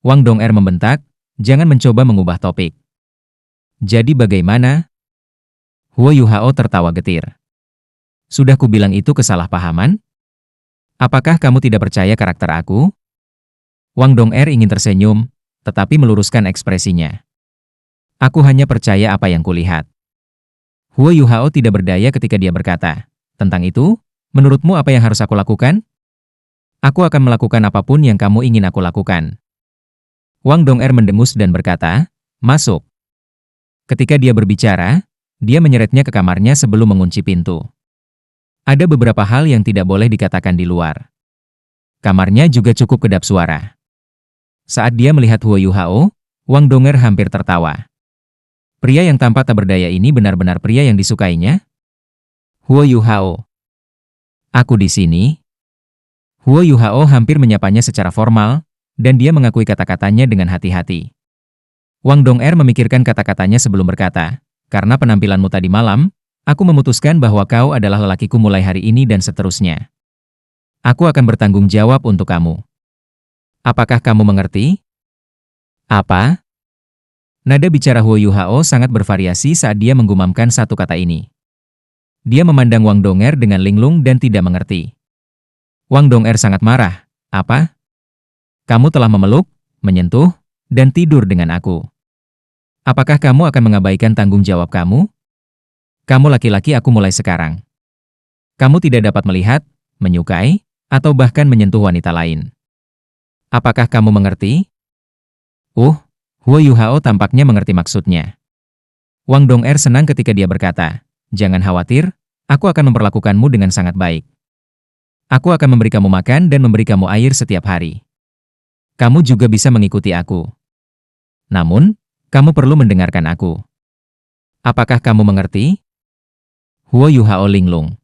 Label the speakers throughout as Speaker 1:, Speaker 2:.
Speaker 1: Wang Dong'er membentak, jangan mencoba mengubah topik. Jadi bagaimana? Huo Yuhao tertawa getir. Sudah kubilang itu kesalahpahaman? Apakah kamu tidak percaya karakter aku? Wang Dong'er ingin tersenyum, tetapi meluruskan ekspresinya. Aku hanya percaya apa yang kulihat. Huo Yuhao tidak berdaya ketika dia berkata, tentang itu, menurutmu apa yang harus aku lakukan? Aku akan melakukan apapun yang kamu ingin aku lakukan. Wang Dong'er mendengus dan berkata, masuk. Ketika dia berbicara, dia menyeretnya ke kamarnya sebelum mengunci pintu. Ada beberapa hal yang tidak boleh dikatakan di luar. Kamarnya juga cukup kedap suara. Saat dia melihat Huo Yuhao, Wang Dong'er hampir tertawa. Pria yang tampak tak berdaya ini benar-benar pria yang disukainya? Huo Yuhao. Aku di sini. Huo Yuhao hampir menyapanya secara formal, dan dia mengakui kata-katanya dengan hati-hati. Wang Dong'er memikirkan kata-katanya sebelum berkata, karena penampilanmu tadi malam, aku memutuskan bahwa kau adalah lelakiku mulai hari ini dan seterusnya. Aku akan bertanggung jawab untuk kamu. Apakah kamu mengerti? Apa? Nada bicara Huo Yuhao sangat bervariasi saat dia menggumamkan satu kata ini. Dia memandang Wang Dong'er dengan linglung dan tidak mengerti. Wang Dong'er sangat marah. Apa? Kamu telah memeluk, menyentuh, dan tidur dengan aku. Apakah kamu akan mengabaikan tanggung jawab kamu? Kamu laki-laki aku mulai sekarang. Kamu tidak dapat melihat, menyukai, atau bahkan menyentuh wanita lain. Apakah kamu mengerti? Huo Yuhao tampaknya mengerti maksudnya. Wang Dong'er senang ketika dia berkata, jangan khawatir, aku akan memperlakukanmu dengan sangat baik. Aku akan memberi kamu makan dan memberi kamu air setiap hari. Kamu juga bisa mengikuti aku. Namun, kamu perlu mendengarkan aku. Apakah kamu mengerti? Huo Yuhao linglung.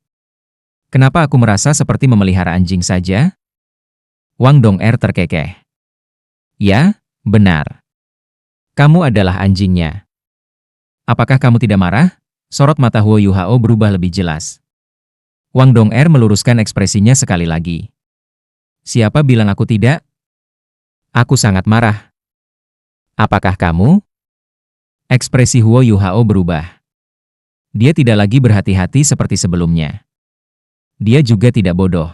Speaker 1: Kenapa aku merasa seperti memelihara anjing saja? Wang Dong'er terkekeh. Ya, benar. Kamu adalah anjingnya. Apakah kamu tidak marah? Sorot mata Huo Yuhao berubah lebih jelas. Wang Dong'er meluruskan ekspresinya sekali lagi. Siapa bilang aku tidak? Aku sangat marah. Apakah kamu? Ekspresi Huo Yuhao berubah. Dia tidak lagi berhati-hati seperti sebelumnya. Dia juga tidak bodoh.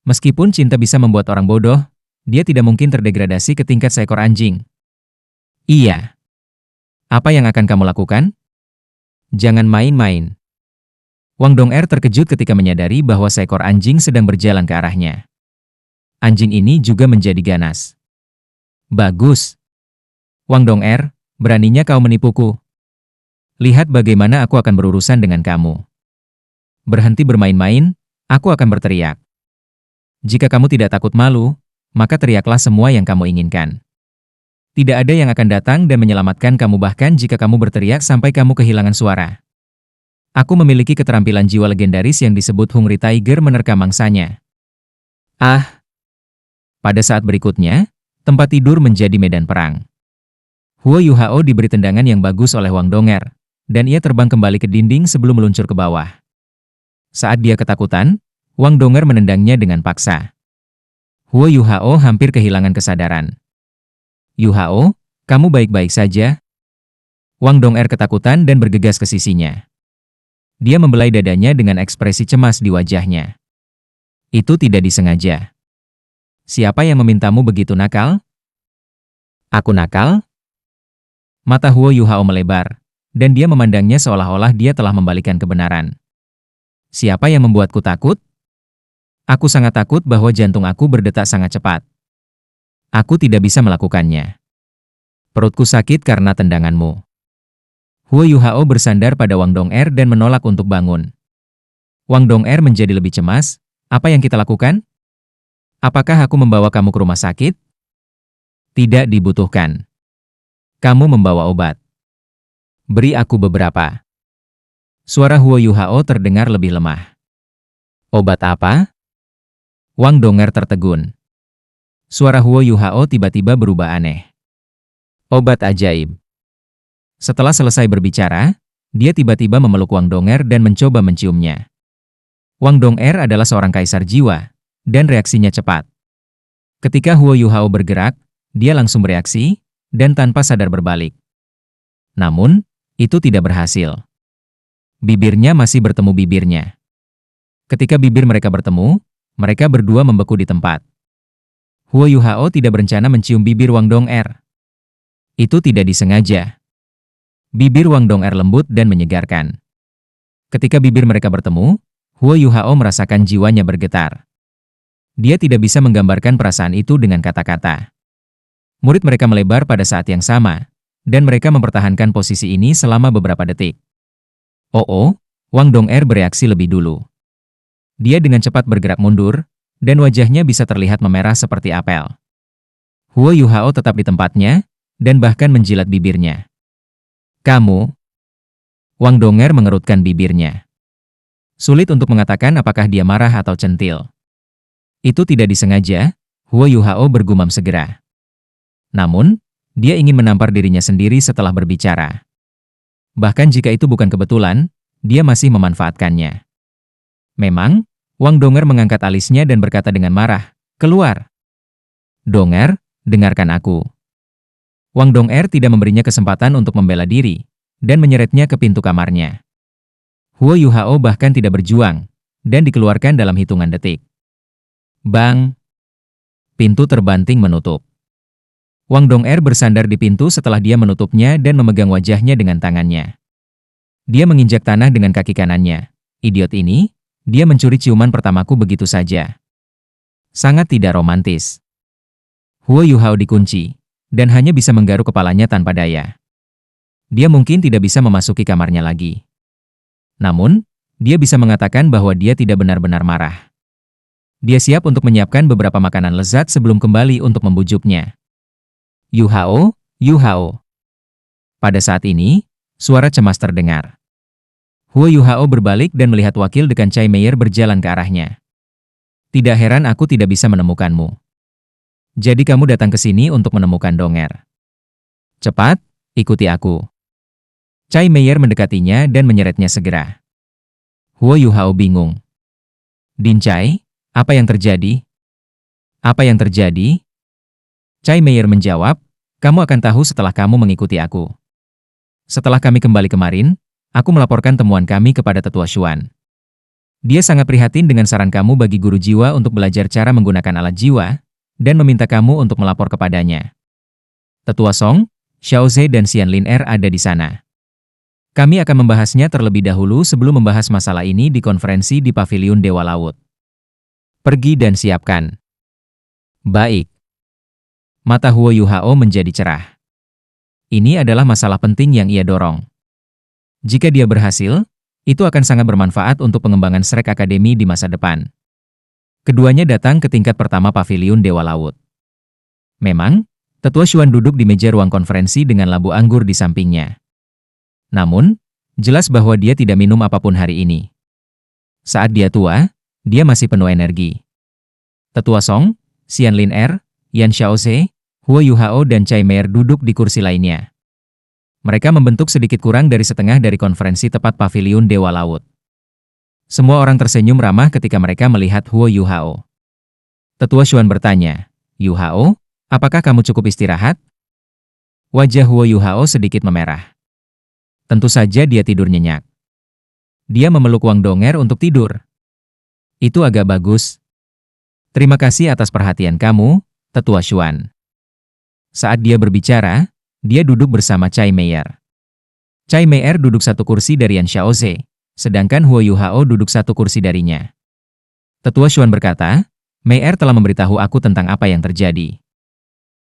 Speaker 1: Meskipun cinta bisa membuat orang bodoh, dia tidak mungkin terdegradasi ke tingkat seekor anjing. Iya. Apa yang akan kamu lakukan? Jangan main-main. Wang Dong'er terkejut ketika menyadari bahwa seekor anjing sedang berjalan ke arahnya. Anjing ini juga menjadi ganas. Bagus. Wang Dong'er, beraninya kau menipuku. Lihat bagaimana aku akan berurusan dengan kamu. Berhenti bermain-main, aku akan berteriak. Jika kamu tidak takut malu, maka teriaklah semua yang kamu inginkan. Tidak ada yang akan datang dan menyelamatkan kamu bahkan jika kamu berteriak sampai kamu kehilangan suara. Aku memiliki keterampilan jiwa legendaris yang disebut Hungry Tiger menerkam mangsanya. Pada saat berikutnya, tempat tidur menjadi medan perang. Huo Yuhao diberi tendangan yang bagus oleh Wang Dong'er, dan ia terbang kembali ke dinding sebelum meluncur ke bawah. Saat dia ketakutan, Wang Dong'er menendangnya dengan paksa. Huo Yuhao hampir kehilangan kesadaran. Yuhao, kamu baik-baik saja? Wang Dong'er ketakutan dan bergegas ke sisinya. Dia membelai dadanya dengan ekspresi cemas di wajahnya. Itu tidak disengaja. Siapa yang memintamu begitu nakal? Aku nakal? Mata Huo Yuhao melebar, dan dia memandangnya seolah-olah dia telah membalikan kebenaran. Siapa yang membuatku takut? Aku sangat takut bahwa jantung aku berdetak sangat cepat. Aku tidak bisa melakukannya. Perutku sakit karena tendanganmu. Huo Yuhao bersandar pada Wang Dong'er dan menolak untuk bangun. Wang Dong'er menjadi lebih cemas. Apa yang kita lakukan? Apakah aku membawa kamu ke rumah sakit? Tidak dibutuhkan. Kamu membawa obat. Beri aku beberapa. Suara Huo Yuhao terdengar lebih lemah. Obat apa? Wang Dong'er tertegun. Suara Huo Yuhao tiba-tiba berubah aneh. Obat ajaib. Setelah selesai berbicara, dia tiba-tiba memeluk Wang Dong'er dan mencoba menciumnya. Wang Dong'er adalah seorang kaisar jiwa, dan reaksinya cepat. Ketika Huo Yuhao bergerak, Dia langsung bereaksi, dan tanpa sadar berbalik. Namun, itu tidak berhasil. Bibirnya masih bertemu bibirnya. Ketika bibir mereka bertemu, mereka berdua membeku di tempat. Huo Yuhao tidak berencana mencium bibir Wang Dong'er. Itu tidak disengaja. Bibir Wang Dong'er lembut dan menyegarkan. Ketika bibir mereka bertemu, Huo Yuhao merasakan jiwanya bergetar. Dia tidak bisa menggambarkan perasaan itu dengan kata-kata. Murid mereka melebar pada saat yang sama, dan mereka mempertahankan posisi ini selama beberapa detik. Wang Dong'er bereaksi lebih dulu. Dia dengan cepat bergerak mundur, dan wajahnya bisa terlihat memerah seperti apel. Huo Yuhao tetap di tempatnya, dan bahkan menjilat bibirnya. Kamu? Wang Dong'er mengerutkan bibirnya. Sulit untuk mengatakan apakah dia marah atau centil. Itu tidak disengaja, Huo Yuhao bergumam segera. Namun, dia ingin menampar dirinya sendiri setelah berbicara. Bahkan jika itu bukan kebetulan, dia masih memanfaatkannya. Memang, Wang Dong'er mengangkat alisnya dan berkata dengan marah, "Keluar." "Dong'er, dengarkan aku." Wang Dong'er tidak memberinya kesempatan untuk membela diri, dan menyeretnya ke pintu kamarnya. Huo Yuhao bahkan tidak berjuang, dan dikeluarkan dalam hitungan detik. Bang! Pintu terbanting menutup. Wang Dong'er bersandar di pintu setelah dia menutupnya dan memegang wajahnya dengan tangannya. Dia menginjak tanah dengan kaki kanannya. Idiot ini, dia mencuri ciuman pertamaku begitu saja. Sangat tidak romantis. Huo Yuhao dikunci, dan hanya bisa menggaruk kepalanya tanpa daya. Dia mungkin tidak bisa memasuki kamarnya lagi. Namun, dia bisa mengatakan bahwa dia tidak benar-benar marah. Dia siap untuk menyiapkan beberapa makanan lezat sebelum kembali untuk membujuknya. Yuhao, Yuhao. Pada saat ini, suara cemas terdengar. Huo Yuhao berbalik dan melihat wakil dekan Chai Meier berjalan ke arahnya. Tidak heran aku tidak bisa menemukanmu. Jadi kamu datang ke sini untuk menemukan Dong'er. Cepat, ikuti aku. Chai Meier mendekatinya dan menyeretnya segera. Huo Yuhao bingung. Din Chai, apa yang terjadi? Apa yang terjadi? Chai Meier menjawab, kamu akan tahu setelah kamu mengikuti aku. Setelah kami kembali kemarin, aku melaporkan temuan kami kepada Tetua Xuan. Dia sangat prihatin dengan saran kamu bagi guru jiwa untuk belajar cara menggunakan alat jiwa, dan meminta kamu untuk melapor kepadanya. Tetua Song, Xiaoze dan Xian Lin Er ada di sana. Kami akan membahasnya terlebih dahulu sebelum membahas masalah ini di konferensi di Paviliun Dewa Laut. Pergi dan siapkan. Baik. Mata Huo Yuhao menjadi cerah. Ini adalah masalah penting yang ia dorong. Jika dia berhasil, itu akan sangat bermanfaat untuk pengembangan Shrek Academy di masa depan. Keduanya datang ke tingkat pertama Paviliun Dewa Laut. Memang, Tetua Xuan duduk di meja ruang konferensi dengan labu anggur di sampingnya. Namun, jelas bahwa dia tidak minum apapun hari ini. Saat dia tua, dia masih penuh energi. Tetua Song, Xian Lin Er, Yan Xiaoze, Huo Yuhao dan Chai Meier duduk di kursi lainnya. Mereka membentuk sedikit kurang dari setengah dari konferensi tepat Paviliun Dewa Laut. Semua orang tersenyum ramah ketika mereka melihat Huo Yuhao. Tetua Xuan bertanya, Yuhao, apakah kamu cukup istirahat? Wajah Huo Yuhao sedikit memerah. Tentu saja dia tidur nyenyak. Dia memeluk Wang Dong'er untuk tidur. Itu agak bagus. Terima kasih atas perhatian kamu, Tetua Xuan. Saat dia berbicara, dia duduk bersama Chai Meier. Chai Meier duduk satu kursi dari Yan Xiaoze, sedangkan Huo Yuhao duduk satu kursi darinya. Tetua Xuan berkata, Meier telah memberitahu aku tentang apa yang terjadi.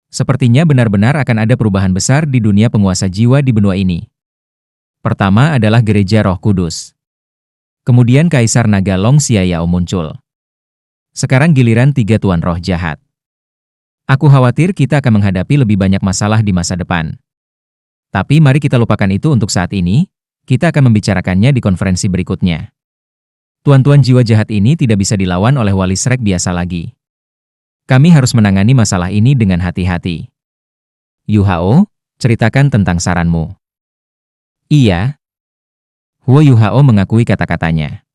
Speaker 1: Sepertinya benar-benar akan ada perubahan besar di dunia penguasa jiwa di benua ini. Pertama adalah Gereja Roh Kudus. Kemudian Kaisar Naga Long Xiayao muncul. Sekarang giliran tiga tuan roh jahat. Aku khawatir kita akan menghadapi lebih banyak masalah di masa depan. Tapi mari kita lupakan itu untuk saat ini, kita akan membicarakannya di konferensi berikutnya. Tuan-tuan jiwa jahat ini tidak bisa dilawan oleh wali Shrek biasa lagi. Kami harus menangani masalah ini dengan hati-hati. Yuhao, ceritakan tentang saranmu. Iya. Huo Yuhao mengakui kata-katanya.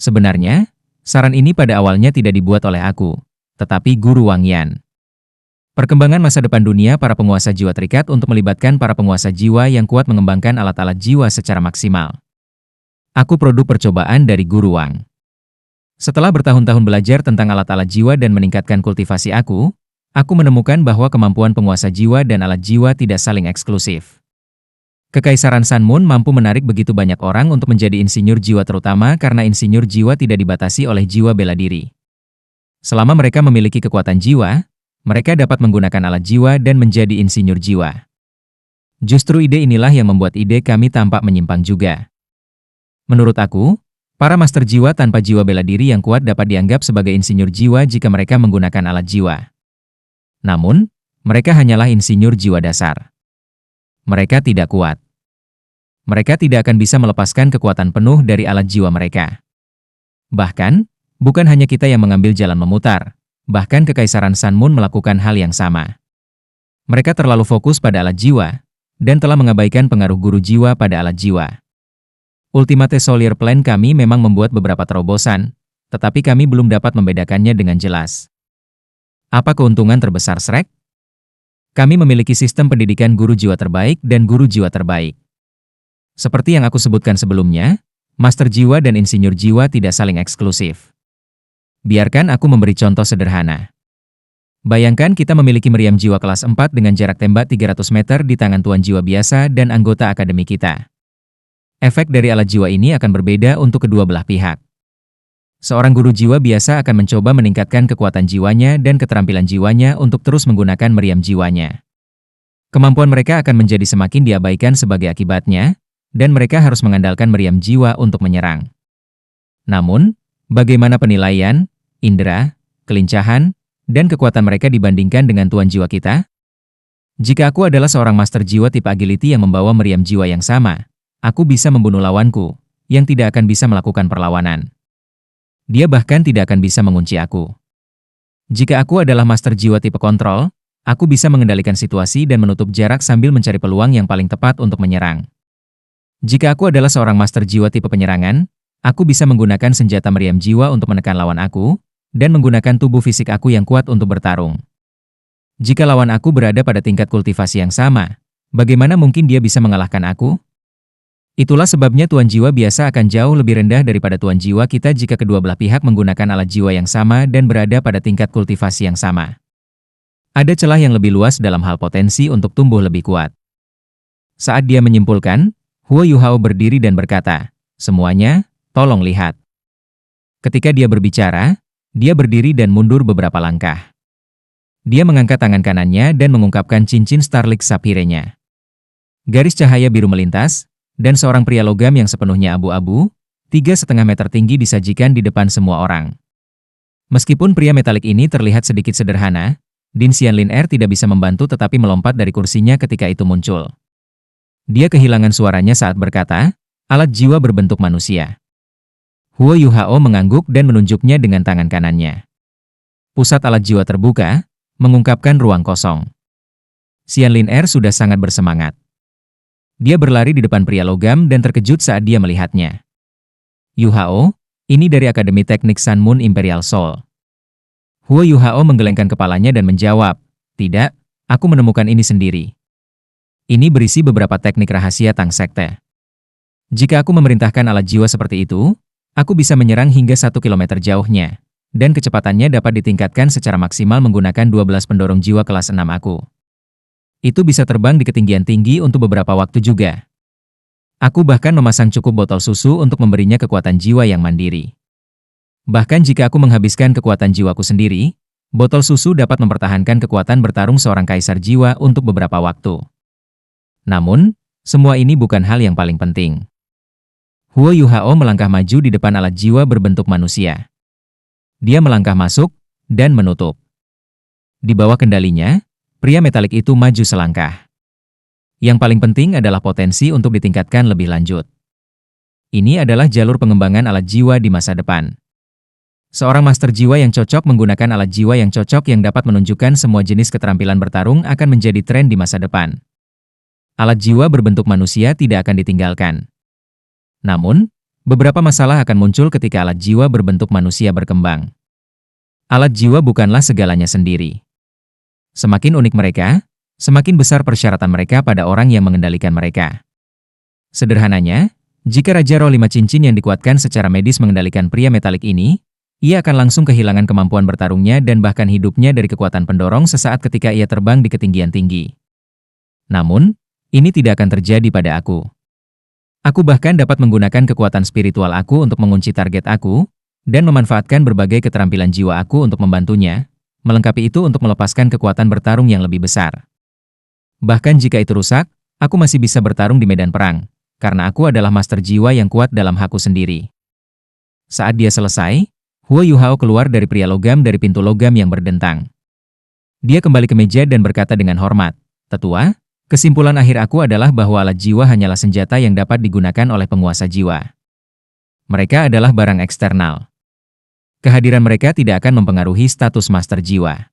Speaker 1: Sebenarnya, saran ini pada awalnya tidak dibuat oleh aku, tetapi Guru Wang Yan. Perkembangan masa depan dunia para penguasa jiwa terikat untuk melibatkan para penguasa jiwa yang kuat mengembangkan alat-alat jiwa secara maksimal. Aku produk percobaan dari Guru Wang. Setelah bertahun-tahun belajar tentang alat-alat jiwa dan meningkatkan kultivasi aku menemukan bahwa kemampuan penguasa jiwa dan alat jiwa tidak saling eksklusif. Kekaisaran Sun Moon mampu menarik begitu banyak orang untuk menjadi insinyur jiwa terutama karena insinyur jiwa tidak dibatasi oleh jiwa bela diri. Selama mereka memiliki kekuatan jiwa, mereka dapat menggunakan alat jiwa dan menjadi insinyur jiwa. Justru ide inilah yang membuat ide kami tampak menyimpang juga. Menurut aku, para master jiwa tanpa jiwa bela diri yang kuat dapat dianggap sebagai insinyur jiwa jika mereka menggunakan alat jiwa. Namun, mereka hanyalah insinyur jiwa dasar. Mereka tidak kuat. Mereka tidak akan bisa melepaskan kekuatan penuh dari alat jiwa mereka. Bahkan, bukan hanya kita yang mengambil jalan memutar. Bahkan Kekaisaran Sun Moon melakukan hal yang sama. Mereka terlalu fokus pada alat jiwa, dan telah mengabaikan pengaruh guru jiwa pada alat jiwa. Ultimate Soldier Plan kami memang membuat beberapa terobosan, tetapi kami belum dapat membedakannya dengan jelas. Apa keuntungan terbesar Shrek? Kami memiliki sistem pendidikan guru jiwa terbaik dan guru jiwa terbaik. Seperti yang aku sebutkan sebelumnya, master jiwa dan insinyur jiwa tidak saling eksklusif. Biarkan aku memberi contoh sederhana. Bayangkan kita memiliki meriam jiwa kelas 4 dengan jarak tembak 300 meter di tangan tuan jiwa biasa dan anggota akademi kita. Efek dari alat jiwa ini akan berbeda untuk kedua belah pihak. Seorang guru jiwa biasa akan mencoba meningkatkan kekuatan jiwanya dan keterampilan jiwanya untuk terus menggunakan meriam jiwanya. Kemampuan mereka akan menjadi semakin diabaikan sebagai akibatnya, dan mereka harus mengandalkan meriam jiwa untuk menyerang. Namun, bagaimana penilaian, indera, kelincahan, dan kekuatan mereka dibandingkan dengan tuan jiwa kita? Jika aku adalah seorang master jiwa tipe agility yang membawa meriam jiwa yang sama, aku bisa membunuh lawanku, yang tidak akan bisa melakukan perlawanan. Dia bahkan tidak akan bisa mengunci aku. Jika aku adalah master jiwa tipe kontrol, aku bisa mengendalikan situasi dan menutup jarak sambil mencari peluang yang paling tepat untuk menyerang. Jika aku adalah seorang master jiwa tipe penyerangan, aku bisa menggunakan senjata meriam jiwa untuk menekan lawan aku, dan menggunakan tubuh fisik aku yang kuat untuk bertarung. Jika lawan aku berada pada tingkat kultivasi yang sama, bagaimana mungkin dia bisa mengalahkan aku? Itulah sebabnya tuan jiwa biasa akan jauh lebih rendah daripada tuan jiwa kita jika kedua belah pihak menggunakan alat jiwa yang sama dan berada pada tingkat kultivasi yang sama. Ada celah yang lebih luas dalam hal potensi untuk tumbuh lebih kuat. Saat dia menyimpulkan, Huo Yuhao berdiri dan berkata, "Semuanya, tolong lihat." Ketika dia berbicara, dia berdiri dan mundur beberapa langkah. Dia mengangkat tangan kanannya dan mengungkapkan cincin Starlight Sapphire-nya. Garis cahaya biru melintas, dan seorang pria logam yang sepenuhnya abu-abu, 3,5 meter tinggi disajikan di depan semua orang. Meskipun pria metalik ini terlihat sedikit sederhana, Din Xianlin tidak bisa membantu tetapi melompat dari kursinya ketika itu muncul. Dia kehilangan suaranya saat berkata, "Alat jiwa berbentuk manusia." Huo Yuhao mengangguk dan menunjuknya dengan tangan kanannya. Pusat alat jiwa terbuka, mengungkapkan ruang kosong. Xianlin sudah sangat bersemangat. Dia berlari di depan pria logam dan terkejut saat dia melihatnya. "Yuhao, ini dari Akademi Teknik Sun Moon Imperial Soul." Huo Yuhao menggelengkan kepalanya dan menjawab, "Tidak, aku menemukan ini sendiri. Ini berisi beberapa teknik rahasia Tang Sekte. Jika aku memerintahkan alat jiwa seperti itu, aku bisa menyerang hingga 1 kilometer jauhnya, dan kecepatannya dapat ditingkatkan secara maksimal menggunakan 12 pendorong jiwa kelas 6 aku. Itu bisa terbang di ketinggian tinggi untuk beberapa waktu juga. Aku bahkan memasang cukup botol susu untuk memberinya kekuatan jiwa yang mandiri. Bahkan jika aku menghabiskan kekuatan jiwaku sendiri, botol susu dapat mempertahankan kekuatan bertarung seorang kaisar jiwa untuk beberapa waktu. Namun, semua ini bukan hal yang paling penting." Huo Yuhao melangkah maju di depan alat jiwa berbentuk manusia. Dia melangkah masuk dan menutup. Di bawah kendalinya, pria metalik itu maju selangkah. Yang paling penting adalah potensi untuk ditingkatkan lebih lanjut. Ini adalah jalur pengembangan alat jiwa di masa depan. Seorang master jiwa yang cocok menggunakan alat jiwa yang cocok yang dapat menunjukkan semua jenis keterampilan bertarung akan menjadi tren di masa depan. Alat jiwa berbentuk manusia tidak akan ditinggalkan. Namun, beberapa masalah akan muncul ketika alat jiwa berbentuk manusia berkembang. Alat jiwa bukanlah segalanya sendiri. Semakin unik mereka, semakin besar persyaratan mereka pada orang yang mengendalikan mereka. Sederhananya, jika Raja Roh 5 Cincin yang dikuatkan secara medis mengendalikan pria metalik ini, ia akan langsung kehilangan kemampuan bertarungnya dan bahkan hidupnya dari kekuatan pendorong sesaat ketika ia terbang di ketinggian tinggi. Namun, ini tidak akan terjadi pada aku. Aku bahkan dapat menggunakan kekuatan spiritual aku untuk mengunci target aku, dan memanfaatkan berbagai keterampilan jiwa aku untuk membantunya, melengkapi itu untuk melepaskan kekuatan bertarung yang lebih besar. Bahkan jika itu rusak, aku masih bisa bertarung di medan perang, karena aku adalah master jiwa yang kuat dalam hakku sendiri. Saat dia selesai, Huo Yuhao keluar dari pria logam dari pintu logam yang berdentang. Dia kembali ke meja dan berkata dengan hormat, "Tetua, kesimpulan akhir aku adalah bahwa alat jiwa hanyalah senjata yang dapat digunakan oleh penguasa jiwa. Mereka adalah barang eksternal. Kehadiran mereka tidak akan mempengaruhi status master jiwa.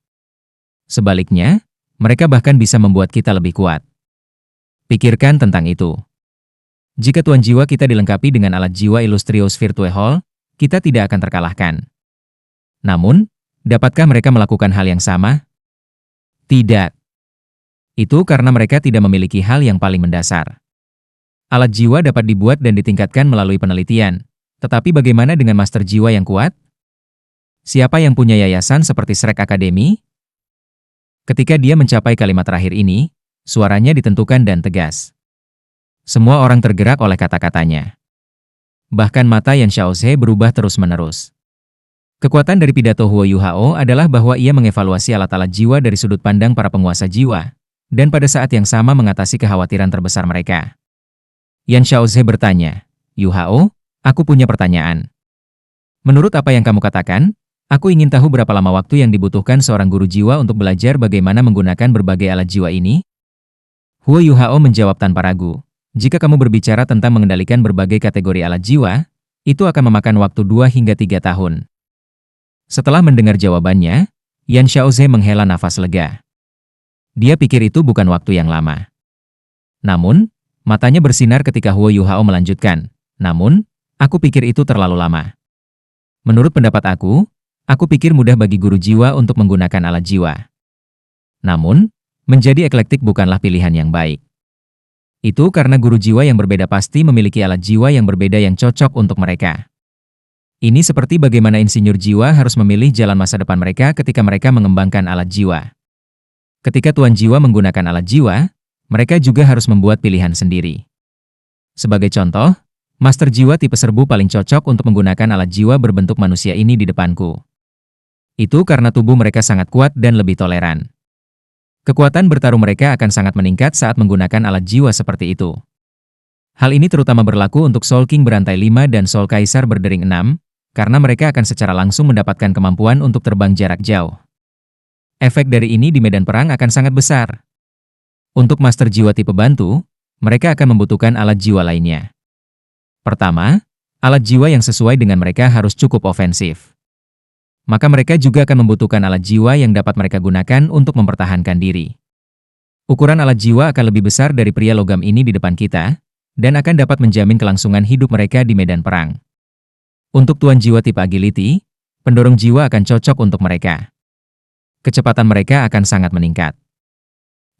Speaker 1: Sebaliknya, mereka bahkan bisa membuat kita lebih kuat. Pikirkan tentang itu. Jika tuan jiwa kita dilengkapi dengan alat jiwa Illustrious Virtue Hall, kita tidak akan terkalahkan. Namun, dapatkah mereka melakukan hal yang sama? Tidak. Itu karena mereka tidak memiliki hal yang paling mendasar. Alat jiwa dapat dibuat dan ditingkatkan melalui penelitian, tetapi bagaimana dengan master jiwa yang kuat? Siapa yang punya yayasan seperti Shrek Academy? Ketika dia mencapai kalimat terakhir ini, suaranya ditentukan dan tegas. Semua orang tergerak oleh kata-katanya. Bahkan mata Yan Xiaoze berubah terus-menerus. Kekuatan dari pidato Huo Yuhao adalah bahwa ia mengevaluasi alat-alat jiwa dari sudut pandang para penguasa jiwa, dan pada saat yang sama mengatasi kekhawatiran terbesar mereka. Yan Xiaoze bertanya, "Yuhao, aku punya pertanyaan. Menurut apa yang kamu katakan, aku ingin tahu berapa lama waktu yang dibutuhkan seorang guru jiwa untuk belajar bagaimana menggunakan berbagai alat jiwa ini?" Huo Yuhao menjawab tanpa ragu, "Jika kamu berbicara tentang mengendalikan berbagai kategori alat jiwa, itu akan memakan waktu 2 hingga 3 tahun. Setelah mendengar jawabannya, Yan Xiaoze menghela nafas lega. Dia pikir itu bukan waktu yang lama. Namun, matanya bersinar ketika Huo Yuhao melanjutkan, "Namun, aku pikir itu terlalu lama. Menurut pendapat aku pikir mudah bagi guru jiwa untuk menggunakan alat jiwa. Namun, menjadi eklektik bukanlah pilihan yang baik. Itu karena guru jiwa yang berbeda pasti memiliki alat jiwa yang berbeda yang cocok untuk mereka. Ini seperti bagaimana insinyur jiwa harus memilih jalan masa depan mereka ketika mereka mengembangkan alat jiwa. Ketika tuan jiwa menggunakan alat jiwa, mereka juga harus membuat pilihan sendiri. Sebagai contoh, master jiwa tipe serbu paling cocok untuk menggunakan alat jiwa berbentuk manusia ini di depanku. Itu karena tubuh mereka sangat kuat dan lebih toleran. Kekuatan bertarung mereka akan sangat meningkat saat menggunakan alat jiwa seperti itu. Hal ini terutama berlaku untuk Soul King berantai 5 dan Soul Kaisar berdering 6, karena mereka akan secara langsung mendapatkan kemampuan untuk terbang jarak jauh. Efek dari ini di medan perang akan sangat besar. Untuk master jiwa tipe bantu, mereka akan membutuhkan alat jiwa lainnya. Pertama, alat jiwa yang sesuai dengan mereka harus cukup ofensif. Maka mereka juga akan membutuhkan alat jiwa yang dapat mereka gunakan untuk mempertahankan diri. Ukuran alat jiwa akan lebih besar dari pria logam ini di depan kita, dan akan dapat menjamin kelangsungan hidup mereka di medan perang. Untuk tuan jiwa tipe agility, pendorong jiwa akan cocok untuk mereka. Kecepatan mereka akan sangat meningkat.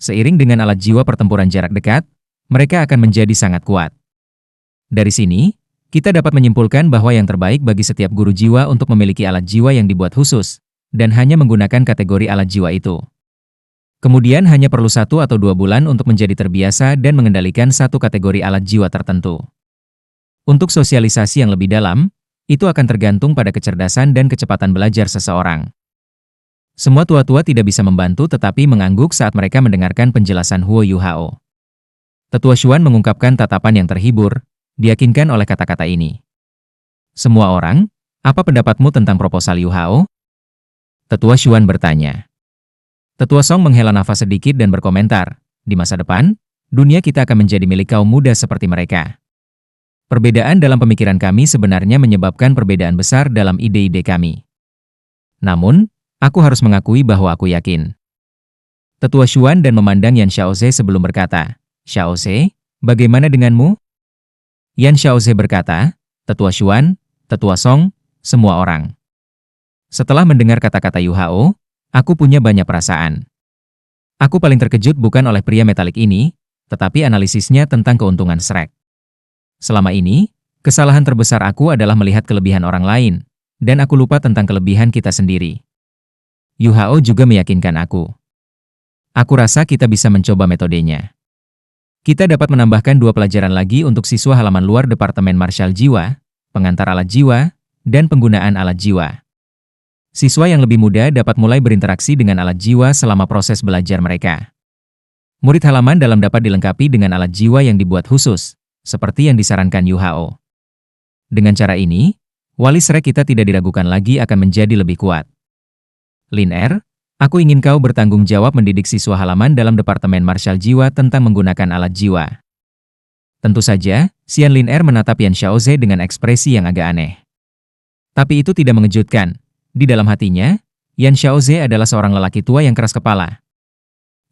Speaker 1: Seiring dengan alat jiwa pertempuran jarak dekat, mereka akan menjadi sangat kuat. Dari sini, kita dapat menyimpulkan bahwa yang terbaik bagi setiap guru jiwa untuk memiliki alat jiwa yang dibuat khusus, dan hanya menggunakan kategori alat jiwa itu. Kemudian hanya perlu 1 atau 2 bulan untuk menjadi terbiasa dan mengendalikan satu kategori alat jiwa tertentu. Untuk sosialisasi yang lebih dalam, itu akan tergantung pada kecerdasan dan kecepatan belajar seseorang. Semua tua-tua tidak bisa membantu tetapi mengangguk saat mereka mendengarkan penjelasan Huo Yuhao. Tetua Xuan mengungkapkan tatapan yang terhibur, diyakinkan oleh kata-kata ini. "Semua orang, apa pendapatmu tentang proposal Yuhao?" Tetua Xuan bertanya. Tetua Song menghela nafas sedikit dan berkomentar, "Di masa depan, dunia kita akan menjadi milik kaum muda seperti mereka. Perbedaan dalam pemikiran kami sebenarnya menyebabkan perbedaan besar dalam ide-ide kami. Namun, aku harus mengakui bahwa aku yakin." Tetua Xuan dan memandang Yan Xiaoze sebelum berkata, "Xiaoze, bagaimana denganmu?" Yan Xiaoze berkata, "Tetua Xuan, Tetua Song, semua orang. Setelah mendengar kata-kata Yuhao, aku punya banyak perasaan. Aku paling terkejut bukan oleh pria metalik ini, tetapi analisisnya tentang keuntungan Shrek. Selama ini, kesalahan terbesar aku adalah melihat kelebihan orang lain, dan aku lupa tentang kelebihan kita sendiri. Yu Hao juga meyakinkan aku. Aku rasa kita bisa mencoba metodenya. Kita dapat menambahkan 2 pelajaran lagi untuk siswa halaman luar Departemen Martial Jiwa, pengantar alat jiwa, dan penggunaan alat jiwa. Siswa yang lebih muda dapat mulai berinteraksi dengan alat jiwa selama proses belajar mereka. Murid halaman dalam dapat dilengkapi dengan alat jiwa yang dibuat khusus, seperti yang disarankan Yu Hao. Dengan cara ini, wali Shrek kita tidak diragukan lagi akan menjadi lebih kuat. Lin Er, aku ingin kau bertanggung jawab mendidik siswa halaman dalam Departemen Martial Jiwa tentang menggunakan alat jiwa. Tentu saja, Xian Lin Er menatap Yan Xiaoze dengan ekspresi yang agak aneh. Tapi itu tidak mengejutkan. Di dalam hatinya, Yan Xiaoze adalah seorang lelaki tua yang keras kepala.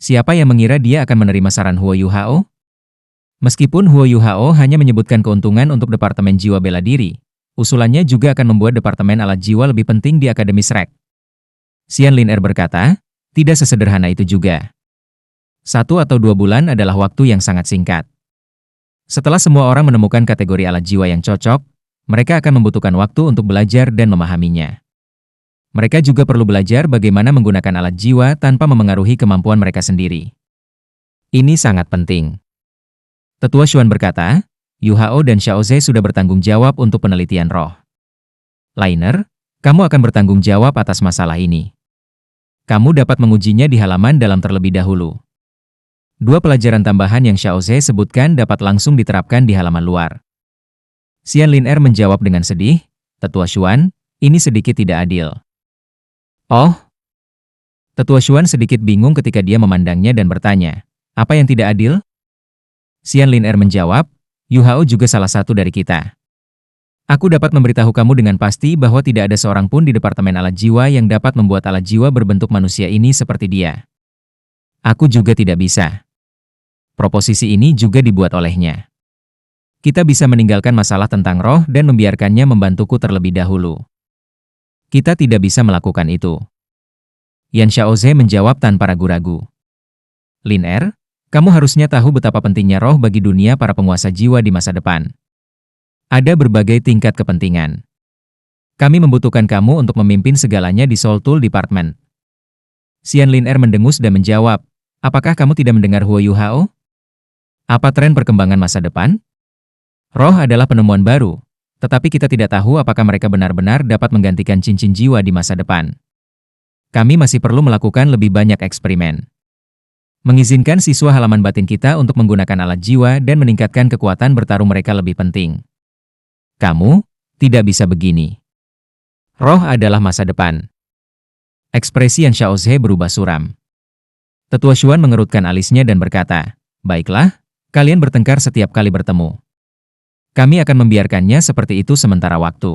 Speaker 1: Siapa yang mengira dia akan menerima saran Huo Yu Hao? Meskipun Huo Yu Hao hanya menyebutkan keuntungan untuk Departemen Jiwa Bela Diri, usulannya juga akan membuat Departemen Alat Jiwa lebih penting di Akademi Shrek. Xian Lin Er berkata, tidak sesederhana itu juga. 1 atau 2 bulan adalah waktu yang sangat singkat. Setelah semua orang menemukan kategori alat jiwa yang cocok, mereka akan membutuhkan waktu untuk belajar dan memahaminya. Mereka juga perlu belajar bagaimana menggunakan alat jiwa tanpa memengaruhi kemampuan mereka sendiri. Ini sangat penting. Tetua Xuan berkata, Yu Hao dan Xiaoze sudah bertanggung jawab untuk penelitian roh. Liner, kamu akan bertanggung jawab atas masalah ini. Kamu dapat mengujinya di halaman dalam terlebih dahulu. 2 pelajaran tambahan yang Xiaoze sebutkan dapat langsung diterapkan di halaman luar. Xian Lin Er menjawab dengan sedih, Tetua Xuan, ini sedikit tidak adil. Oh? Tetua Xuan sedikit bingung ketika dia memandangnya dan bertanya, apa yang tidak adil? Xian Lin Er menjawab, Yu Hao juga salah satu dari kita. Aku dapat memberitahu kamu dengan pasti bahwa tidak ada seorang pun di Departemen Alat Jiwa yang dapat membuat alat jiwa berbentuk manusia ini seperti dia. Aku juga tidak bisa. Proposisi ini juga dibuat olehnya. Kita bisa meninggalkan masalah tentang roh dan membiarkannya membantuku terlebih dahulu. Kita tidak bisa melakukan itu. Yan Xiaoze menjawab tanpa ragu-ragu. Lin Er, kamu harusnya tahu betapa pentingnya roh bagi dunia para penguasa jiwa di masa depan. Ada berbagai tingkat kepentingan. Kami membutuhkan kamu untuk memimpin segalanya di Soul Tool Department. Xian Lin Er mendengus dan menjawab, apakah kamu tidak mendengar Huo Yu Hao? Apa tren perkembangan masa depan? Roh adalah penemuan baru, tetapi kita tidak tahu apakah mereka benar-benar dapat menggantikan cincin jiwa di masa depan. Kami masih perlu melakukan lebih banyak eksperimen. Mengizinkan siswa halaman batin kita untuk menggunakan alat jiwa dan meningkatkan kekuatan bertarung mereka lebih penting. Kamu tidak bisa begini. Roh adalah masa depan. Ekspresi Yan Xiaoze berubah suram. Tetua Xuan mengerutkan alisnya dan berkata, baiklah, kalian bertengkar setiap kali bertemu. Kami akan membiarkannya seperti itu sementara waktu.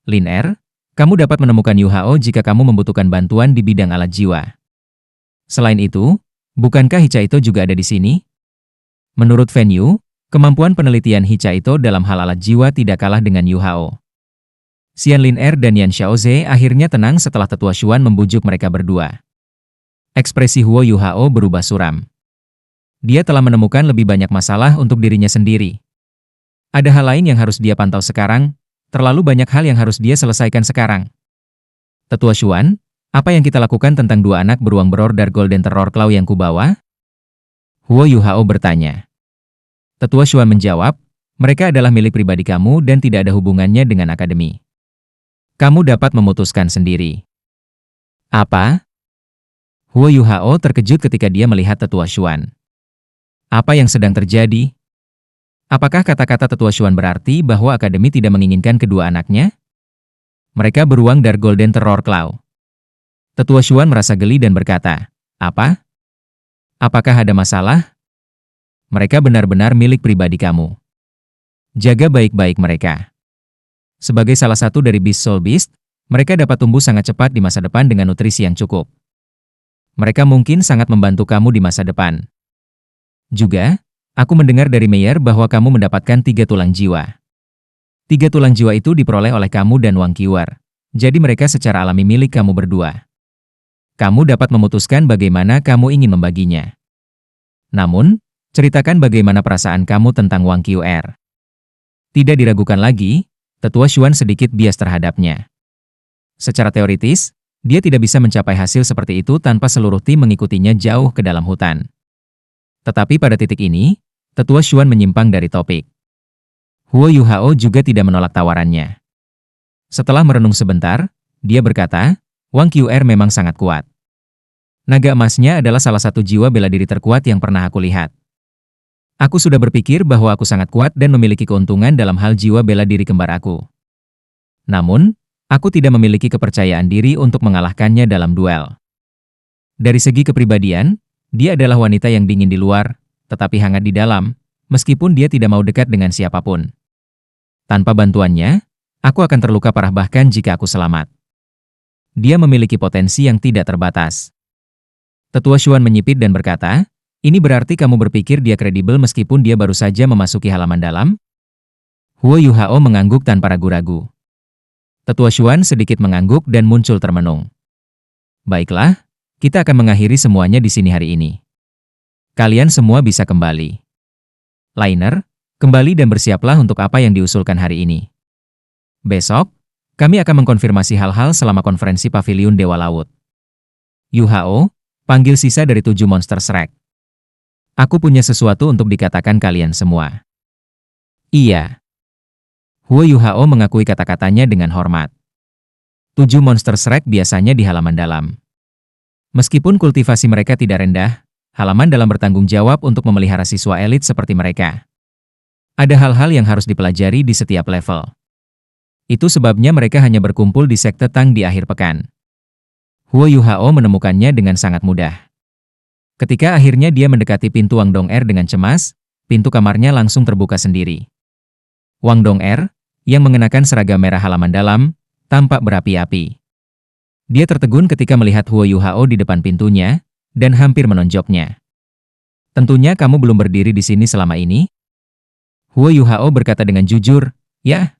Speaker 1: Lin Er, kamu dapat menemukan Yu Hao jika kamu membutuhkan bantuan di bidang alat jiwa. Selain itu, bukankah Hicaito juga ada di sini? Menurut Fen Yu, kemampuan penelitian Hicaito dalam hal alat jiwa tidak kalah dengan Yu Hao. Xian Lin Er dan Yan Xiaoze akhirnya tenang setelah Tetua Xuan membujuk mereka berdua. Ekspresi Huo Yu Hao berubah suram. Dia telah menemukan lebih banyak masalah untuk dirinya sendiri. Ada hal lain yang harus dia pantau sekarang, terlalu banyak hal yang harus dia selesaikan sekarang. Tetua Xuan, apa yang kita lakukan tentang 2 anak beruang berorder Golden Terror Claw yang kubawa? Huo Yu Hao bertanya. Tetua Xuan menjawab, mereka adalah milik pribadi kamu dan tidak ada hubungannya dengan akademi. Kamu dapat memutuskan sendiri. Apa? Huo Yu Hao terkejut ketika dia melihat Tetua Xuan. Apa yang sedang terjadi? Apakah kata-kata Tetua Xuan berarti bahwa akademi tidak menginginkan kedua anaknya? Mereka beruang dari Golden Terror Claw. Tetua Xuan merasa geli dan berkata, apa? Apakah ada masalah? Mereka benar-benar milik pribadi kamu. Jaga baik-baik mereka. Sebagai salah satu dari Beast Soul Beast, mereka dapat tumbuh sangat cepat di masa depan dengan nutrisi yang cukup. Mereka mungkin sangat membantu kamu di masa depan. Juga, aku mendengar dari Meyer bahwa kamu mendapatkan 3 tulang jiwa. 3 tulang jiwa itu diperoleh oleh kamu dan Wang Qiuer, jadi mereka secara alami milik kamu berdua. Kamu dapat memutuskan bagaimana kamu ingin membaginya. Namun, ceritakan bagaimana perasaan kamu tentang Wang QR. Tidak diragukan lagi, Tetua Xuan sedikit bias terhadapnya. Secara teoritis, dia tidak bisa mencapai hasil seperti itu tanpa seluruh tim mengikutinya jauh ke dalam hutan. Tetapi pada titik ini, Tetua Xuan menyimpang dari topik. Huo Yuhao juga tidak menolak tawarannya. Setelah merenung sebentar, dia berkata, Wang QR memang sangat kuat. Naga emasnya adalah salah satu jiwa bela diri terkuat yang pernah aku lihat. Aku sudah berpikir bahwa aku sangat kuat dan memiliki keuntungan dalam hal jiwa bela diri kembar aku. Namun, aku tidak memiliki kepercayaan diri untuk mengalahkannya dalam duel. Dari segi kepribadian, dia adalah wanita yang dingin di luar, tetapi hangat di dalam, meskipun dia tidak mau dekat dengan siapapun. Tanpa bantuannya, aku akan terluka parah bahkan jika aku selamat. Dia memiliki potensi yang tidak terbatas. Tetua Xuan menyipit dan berkata, ini berarti kamu berpikir dia kredibel meskipun dia baru saja memasuki halaman dalam? Huo Yuhao mengangguk tanpa ragu-ragu. Tetua Xuan sedikit mengangguk dan muncul termenung. Baiklah, kita akan mengakhiri semuanya di sini hari ini. Kalian semua bisa kembali. Liner, kembali dan bersiaplah untuk apa yang diusulkan hari ini. Besok, kami akan mengkonfirmasi hal-hal selama konferensi Paviliun Dewa Laut. Yuhao, panggil sisa dari 7 monster Shrek. Aku punya sesuatu untuk dikatakan kalian semua. Iya. Huo Yuhao mengakui kata-katanya dengan hormat. 7 monster Shrek biasanya di halaman dalam. Meskipun kultivasi mereka tidak rendah, halaman dalam bertanggung jawab untuk memelihara siswa elit seperti mereka. Ada hal-hal yang harus dipelajari di setiap level. Itu sebabnya mereka hanya berkumpul di sekte Tang di akhir pekan. Huo Yuhao menemukannya dengan sangat mudah. Ketika akhirnya dia mendekati pintu Wang Dong'er dengan cemas, pintu kamarnya langsung terbuka sendiri. Wang Dong'er, yang mengenakan seragam merah halaman dalam, tampak berapi-api. Dia tertegun ketika melihat Huo Yuhao di depan pintunya, dan hampir menonjoknya. Tentunya kamu belum berdiri di sini selama ini? Huo Yuhao berkata dengan jujur, ya.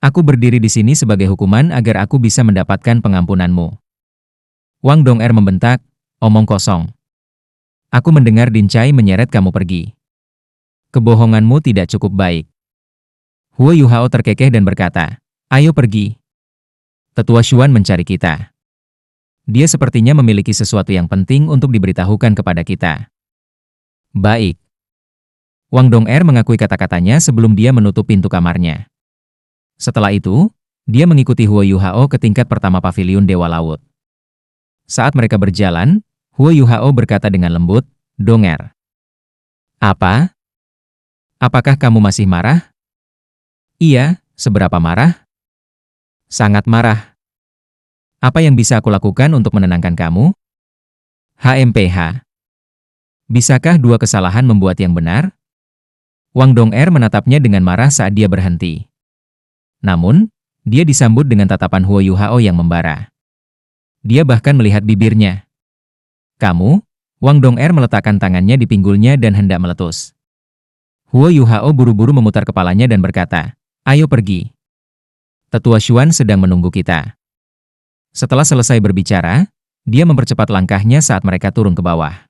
Speaker 1: Aku berdiri di sini sebagai hukuman agar aku bisa mendapatkan pengampunanmu. Wang Dong'er membentak, omong kosong. Aku mendengar Dincai menyeret kamu pergi. Kebohonganmu tidak cukup baik. Huo Yuhao terkekeh dan berkata, ayo pergi. Tetua Xuan mencari kita. Dia sepertinya memiliki sesuatu yang penting untuk diberitahukan kepada kita. Baik. Wang Dong'er mengakui kata-katanya sebelum dia menutup pintu kamarnya. Setelah itu, dia mengikuti Huo Yuhao ke tingkat pertama Paviliun Dewa Laut. Saat mereka berjalan, Huo Yuhao berkata dengan lembut, Dong'er. Apa? Apakah kamu masih marah? Iya, seberapa marah? Sangat marah. Apa yang bisa aku lakukan untuk menenangkan kamu? HMPH. Bisakah 2 kesalahan membuat yang benar? Wang Dong'er menatapnya dengan marah saat dia berhenti. Namun, dia disambut dengan tatapan Huo Yuhao yang membara. Dia bahkan melihat bibirnya. Kamu? Wang Dong'er meletakkan tangannya di pinggulnya dan hendak meletus. Huo Yuhao buru-buru memutar kepalanya dan berkata, ayo pergi. Tetua Xuan sedang menunggu kita. Setelah selesai berbicara, dia mempercepat langkahnya saat mereka turun ke bawah.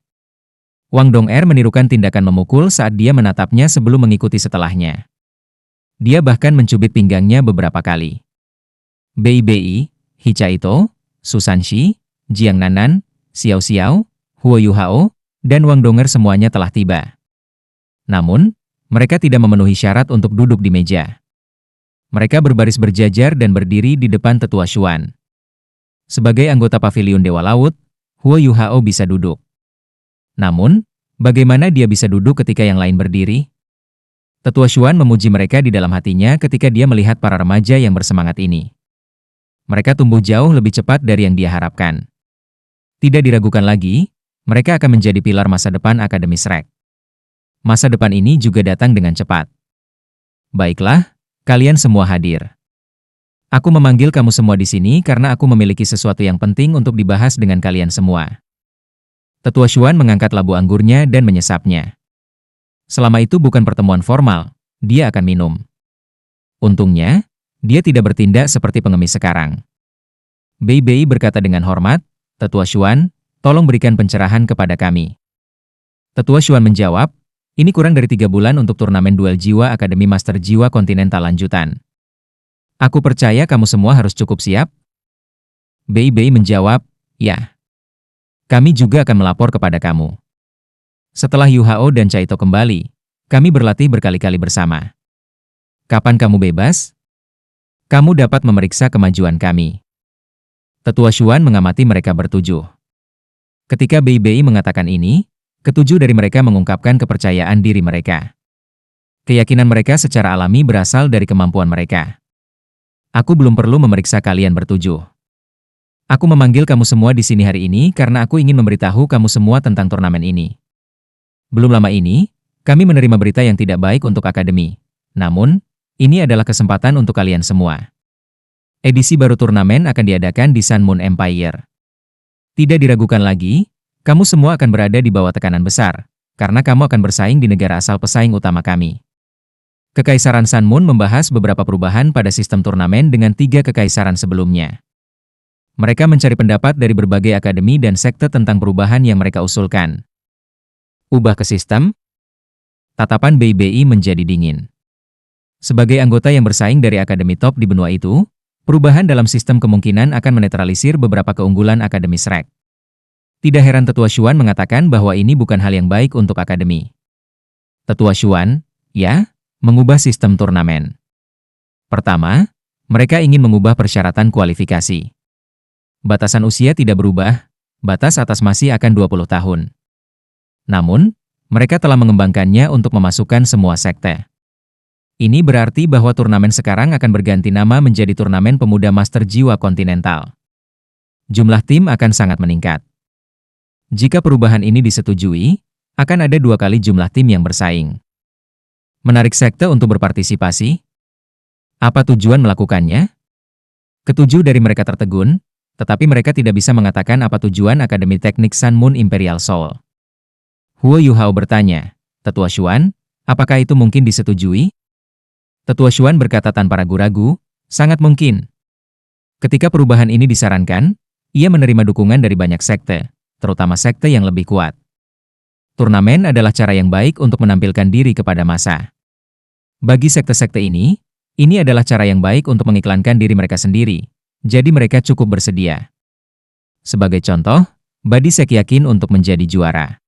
Speaker 1: Wang Dong'er menirukan tindakan memukul saat dia menatapnya sebelum mengikuti setelahnya. Dia bahkan mencubit pinggangnya beberapa kali. Bei, Hichaito, Susanshi, Jiang Nanan, Xiao Xiao, Huo Yuhao, dan Wang Dong'er semuanya telah tiba. Namun, mereka tidak memenuhi syarat untuk duduk di meja. Mereka berbaris berjajar dan berdiri di depan Tetua Xuan. Sebagai anggota Paviliun Dewa Laut, Huo Yuhao bisa duduk. Namun, bagaimana dia bisa duduk ketika yang lain berdiri? Tetua Xuan memuji mereka di dalam hatinya ketika dia melihat para remaja yang bersemangat ini. Mereka tumbuh jauh lebih cepat dari yang dia harapkan. Tidak diragukan lagi, mereka akan menjadi pilar masa depan Akademi Shrek. Masa depan ini juga datang dengan cepat. Baiklah, kalian semua hadir. Aku memanggil kamu semua di sini karena aku memiliki sesuatu yang penting untuk dibahas dengan kalian semua. Tetua Xuan mengangkat labu anggurnya dan menyesapnya. Selama itu bukan pertemuan formal, dia akan minum. Untungnya, dia tidak bertindak seperti pengemis sekarang. Bei berkata dengan hormat, Tetua Xuan, tolong berikan pencerahan kepada kami. Tetua Xuan menjawab, ini kurang dari 3 bulan untuk turnamen duel jiwa Akademi Master Jiwa Kontinental lanjutan. Aku percaya kamu semua harus cukup siap. Bei Bei menjawab, ya. Kami juga akan melapor kepada kamu. Setelah Yu Hao dan Caito kembali, kami berlatih berkali-kali bersama. Kapan kamu bebas? Kamu dapat memeriksa kemajuan kami. Tetua Xuan mengamati mereka bertujuh. Ketika Bei Bei mengatakan ini, ketujuh dari mereka mengungkapkan kepercayaan diri mereka. Keyakinan mereka secara alami berasal dari kemampuan mereka. Aku belum perlu memeriksa kalian bertujuh. Aku memanggil kamu semua di sini hari ini karena aku ingin memberitahu kamu semua tentang turnamen ini. Belum lama ini, kami menerima berita yang tidak baik untuk Akademi. Namun, ini adalah kesempatan untuk kalian semua. Edisi baru turnamen akan diadakan di Sun Moon Empire. Tidak diragukan lagi, kamu semua akan berada di bawah tekanan besar, karena kamu akan bersaing di negara asal pesaing utama kami. Kekaisaran Sun Moon membahas beberapa perubahan pada sistem turnamen dengan 3 kekaisaran sebelumnya. Mereka mencari pendapat dari berbagai akademi dan sekte tentang perubahan yang mereka usulkan. Ubah ke sistem? Tatapan Bei Bei menjadi dingin. Sebagai anggota yang bersaing dari akademi top di benua itu, perubahan dalam sistem kemungkinan akan menetralisir beberapa keunggulan Akademi Shrek. Tidak heran Tetua Xuan mengatakan bahwa ini bukan hal yang baik untuk Akademi. Tetua Xuan, ya, mengubah sistem turnamen. Pertama, mereka ingin mengubah persyaratan kualifikasi. Batasan usia tidak berubah, batas atas masih akan 20 tahun. Namun, mereka telah mengembangkannya untuk memasukkan semua sekte. Ini berarti bahwa turnamen sekarang akan berganti nama menjadi Turnamen Pemuda Master Jiwa Kontinental. Jumlah tim akan sangat meningkat. Jika perubahan ini disetujui, akan ada 2 kali jumlah tim yang bersaing. Menarik sekte untuk berpartisipasi? Apa tujuan melakukannya? Ketujuh dari mereka tertegun, tetapi mereka tidak bisa mengatakan apa tujuan Akademi Teknik Sun Moon Imperial Soul. Huo Yuhao bertanya, Tetua Xuan, apakah itu mungkin disetujui? Tetua Xuan berkata tanpa ragu-ragu, sangat mungkin. Ketika perubahan ini disarankan, ia menerima dukungan dari banyak sekte, terutama sekte yang lebih kuat. Turnamen adalah cara yang baik untuk menampilkan diri kepada massa. Bagi sekte-sekte ini adalah cara yang baik untuk mengiklankan diri mereka sendiri, jadi mereka cukup bersedia. Sebagai contoh, Badi Sek yakin untuk menjadi juara.